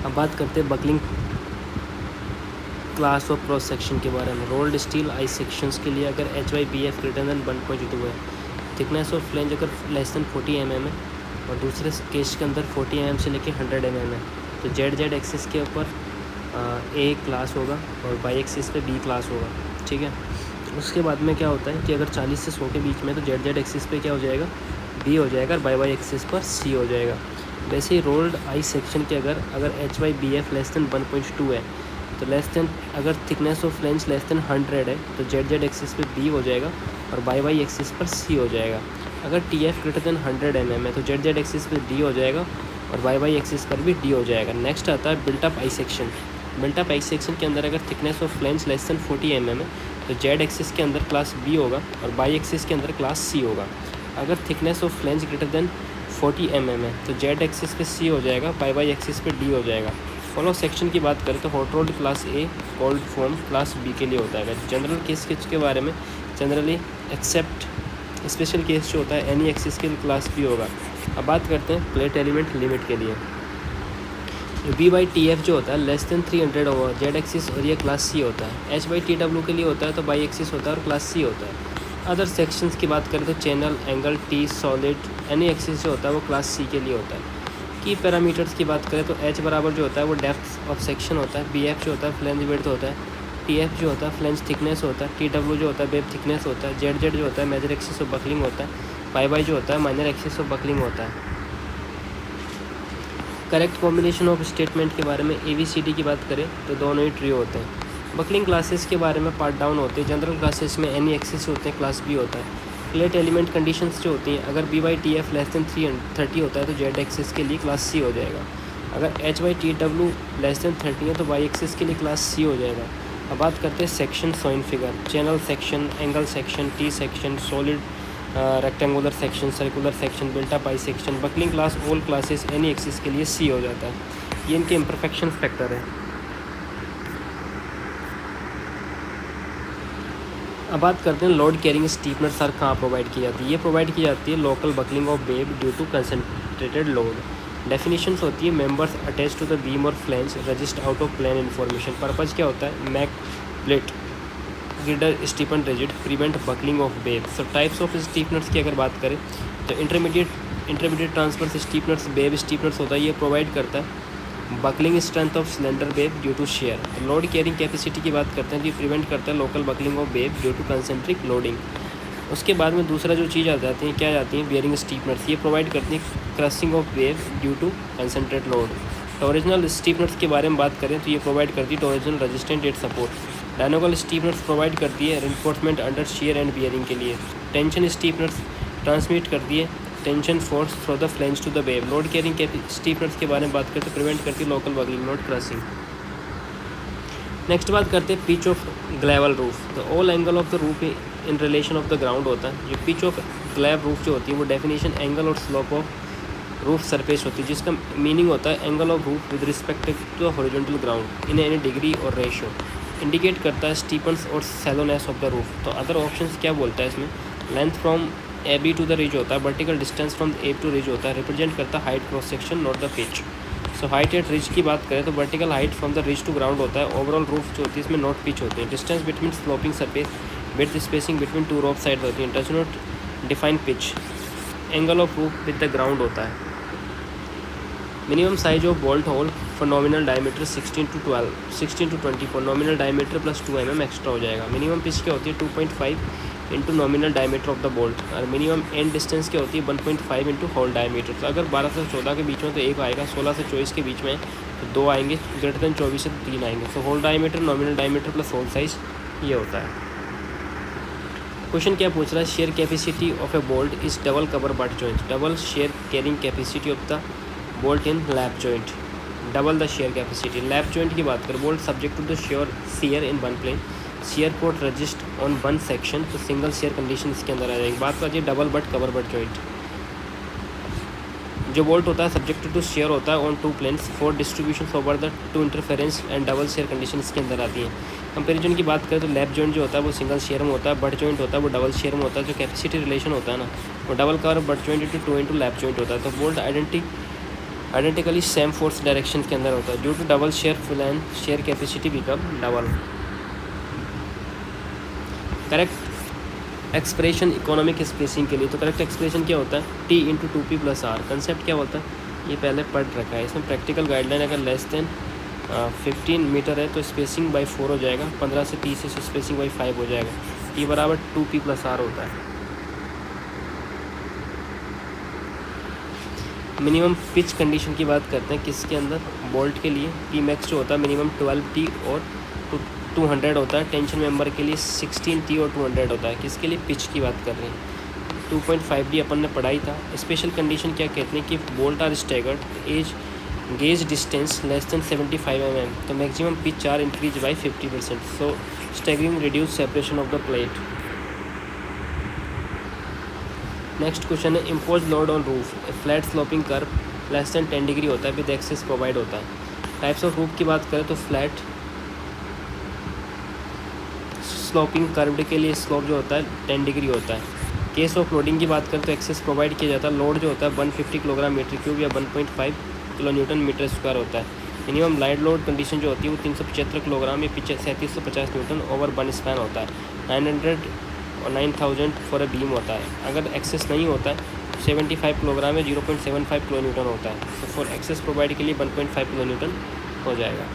अब बात करते हैं buckling class of cross section के बारे में। रोल्ड स्टील आई सेक्शंस के लिए अगर HYBF ग्रेटर देन 1.2 है, थिकनेस ऑफ फ्लेंज अगर लेस देन 40 mm है और दूसरे केस के अंदर 40 mm से लेके 100 mm है, तो जेड एक्सिस के ऊपर A क्लास होगा और बाई एक्सिस पे B क्लास होगा। ठीक है, उसके बाद में क्या होता है कि अगर 40 से 100 के बीच में तो जेड एक्सिस पे क्या हो जाएगा, B हो जाएगा, और बाई एक्सिस पर C हो जाएगा। वैसे ही रोल्ड आई सेक्शन के अगर HYBF लेस देन 1.2 है, तो लेस देन अगर thickness of flange less than 100 है तो जेड एक्सिस पे B हो जाएगा और बाई एक्सिस पर C हो जाएगा। अगर TF ग्रेटर देन 100 mm है तो जेड एक्सिस पे D हो जाएगा और बाई एक्सिस पर भी D हो जाएगा। नेक्स्ट आता है built up I section. Built up I section के अंदर अगर thickness of flange less than 40 mm है तो जेड एक्सिस के अंदर क्लास B होगा और बाई एक्सिस के अंदर क्लास C होगा। अगर thickness of flange greater than 40 mm है तो जेड एक्सिस पे C हो जाएगा, बाई एक्सिस पे D हो जाएगा। फॉलो सेक्शन की बात करें तो hot rolled class A, cold form class B के लिए होता है। जनरल केस के बारे में जनरली एक्सेप्ट स्पेशल केस जो होता है एनी एक्सिस के लिए क्लास B होगा। अब बात करते हैं प्लेट एलिमेंट लिमिट के लिए। B/TF जो होता है लेस देन 300 होगा जेड एक्सिस और ये क्लास C होता है। H/TW के लिए होता है तो बाई एक्सिस होता है और क्लास C होता है। अदर सेक्शंस की बात करें तो channel, angle, T, solid, any axis जो होता है वो क्लास C के लिए होता है। की पैरामीटर्स की बात करें तो H बराबर जो होता है वो डेप्थ ऑफ सेक्शन होता है, BF जो होता है फ्लेंज विड्थ होता है, TF जो होता है फ्लेंज थिकनेस होता है, TW जो होता है वेब थिकनेस होता है, ZZ जो होता है मेजर एक्सिस ऑफ बकलिंग होता है, बाई जो होता है माइनर एक्सिस ऑफ बकलिंग होता है। करेक्ट कॉम्बिनेशन ऑफ स्टेटमेंट के बारे में ABCD की बात करें तो दोनों ही ट्रू होते हैं। बकलिंग क्लासेस के बारे में पार्ट डाउन होते हैं। जनरल क्लासेस में एनी एक्सिस होते हैं, क्लास B होता है। प्लेट एलिमेंट कंडीशंस जो होती हैं अगर B/TF लेस देन 30 होता है तो जेड एक्सिस के लिए क्लास C हो जाएगा। अगर H/TW लेस देन 30 है तो बाई एक्सिस के लिए क्लास C हो जाएगा। अब बात करते हैं section shown in figure. Channel section, angle section, T section, solid rectangular section, circular section, built up I section, buckling class all classes any axis के लिए C हो जाता है। ये इनके इम्परफेक्शन फैक्टर है। अब बात करते हैं लोड कैरिंग स्टीफनर्स आर कहाँ प्रोवाइड की जाती है। ये प्रोवाइड की जाती है local buckling of web due to concentrated load. Definitions होती है members attach to the beam और flange resist out of plane information. Purpose क्या होता है, make plate girder stiffen rigid prevent buckling of web. So types of stiffeners की अगर बात करें तो intermediate transfer stiffeners web stiffeners होता है, ये प्रोवाइड करता है buckling strength of cylinder web due to shear. Load carrying capacity की बात करते हैं कि प्रिवेंट करता है local buckling of web due to concentric loading. उसके बाद में दूसरा जो चीज़ आ जाती है, क्या आ जाती है, बियरिंग स्टीफनर्स। ये प्रोवाइड करती है crushing of web due to concentrate load. Torsional stiffeners के बारे में बात करें तो ये प्रोवाइड करती है torsional resistant at support. Diagonal stiffeners provide करती है reinforcement under shear and bearing के लिए। टेंशन स्टीफनर्स ट्रांसमिट करती है tension force from the flange to the web. Load carrying stiffeners के बारे में बात करते हैं प्रिवेंट करती है local buckling not crushing. Next बात करते हैं पिच ऑफ ग्लेवल रूफ। तो all angle of the roof in relation of the ground होता है। जो पिच ऑफ ग्लेव रूफ जो होती है वो डेफिनेशन एंगल और स्लोप ऑफ रूफ सरफेस होती है, जिसका मीनिंग होता है angle of roof with respect to the horizontal ground in any degree और रेशियो। इंडिकेट करता है स्टीपन्स और सैलोनेस ऑफ द रूफ। तो अदर ऑप्शंस क्या बोलता है इसमें, length from AB to the ridge होता है, vertical distance from A to ridge होता है, रिप्रेजेंट करता है height cross section not the pitch. So height at ridge की बात करें तो vertical height from the ridge to ground होता है। ओवरऑल रूफ जो होती है इसमें नॉट पिच होती है। Distance between sloping surface, width spacing between two rough side होती है, does not define pitch. Angle of roof with the ground होता है। Minimum size of bolt hole for nominal diameter 16 to 24, nominal diameter plus 2 mm extra हो जाएगा। Minimum pitch क्या होती है 2.5 into nominal diameter of the bolt, और minimum and distance क्या होती है 1.5 इंटू होल डायमीटर। तो अगर 12 से 14 के बीच में तो 1 आएगा, 16 से 24 के बीच में तो 2 आएंगे, ग्रेटर देन 24 से 3 आएंगे। तो hole diameter, nominal diameter plus hole size ये होता है। क्वेश्चन क्या पूछ रहा है, shear capacity of a bolt is double cover butt joint. Double shear carrying capacity of the bolt in lap joint, double the shear capacity. Lap joint की बात करें, bolt subject to the shear in one plane, shear coat resist on one section, तो single shear condition इसके अंदर आ जाएगी। बात कर रही है double butt cover butt joint. जो बोल्ट होता है सब्जेक्ट टू शेयर होता है on two planes for distribution over the two interference and double shear condition इसके अंदर आती है। कंपेरिजन की बात करें तो लैप जॉइंट जो होता है वो सिंगल शेयर में होता है, बट जॉइंट होता है वो डबल शेयर में होता है। जो कैपेसिटी रिलेशन होता है ना वो double cover butt joint into 2 into lap joint होता है। तो bolt identity identically same force direction के अंदर होता है। Due to double shear full and shear capacity become double. Correct expression economic spacing के लिए, तो करेक्ट एक्सप्रेशन क्या होता है, T into 2P + R। Concept क्या होता है ये पहले पढ़ रखा है। इसमें प्रैक्टिकल गाइडलाइन अगर लेस देन 15 मीटर है तो स्पेसिंग बाई 4 हो जाएगा, 15 से 30 है तो स्पेसिंग बाई 5 हो जाएगा। T बराबर 2P + R होता है। मिनिमम पिच कंडीशन की बात करते हैं किसके अंदर, बोल्ट के लिए P मैक्स जो होता है मिनिमम 12T और 200 होता है। टेंशन मेंबर के लिए 16T और 200 होता है। किसके लिए, पिच की बात कर रहे हैं। 2.5D अपन ने पढ़ाई था। स्पेशल कंडीशन क्या कहते हैं कि bolt are staggered as gauge distance less than 75 mm, तो maximum pitch are increase by 50%, so staggering reduce separation of the plate. Next question है impose load on roof, flat sloping curve less than 10 degree होता है with access provide होता है। Types of roof की बात करें तो फ्लैट स्लोपिंग कर्व्ड के लिए स्लोप जो होता है 10 डिग्री होता है। केस ऑफ लोडिंग की बात करें तो एक्सेस प्रोवाइड किया जाता है। लोड जो होता है 150 किलोग्राम मीटर क्यूब या 1.5 किलो न्यूटन मीटर स्क्वायर होता है। मिनिमम लाइट लोड कंडीशन जो होती है वो 375 किलोग्राम या 3750 न्यूटन ओवर वन स्पैन होता है। 900 और 9000 फॉर अ बीम होता है। अगर एक्सेस नहीं होता है 75 किलोग्राम या 0.75 किलो न्यूटन होता है। तो फॉर एक्सेस प्रोवाइड के लिए 1.5 किलो न्यूटन हो जाएगा।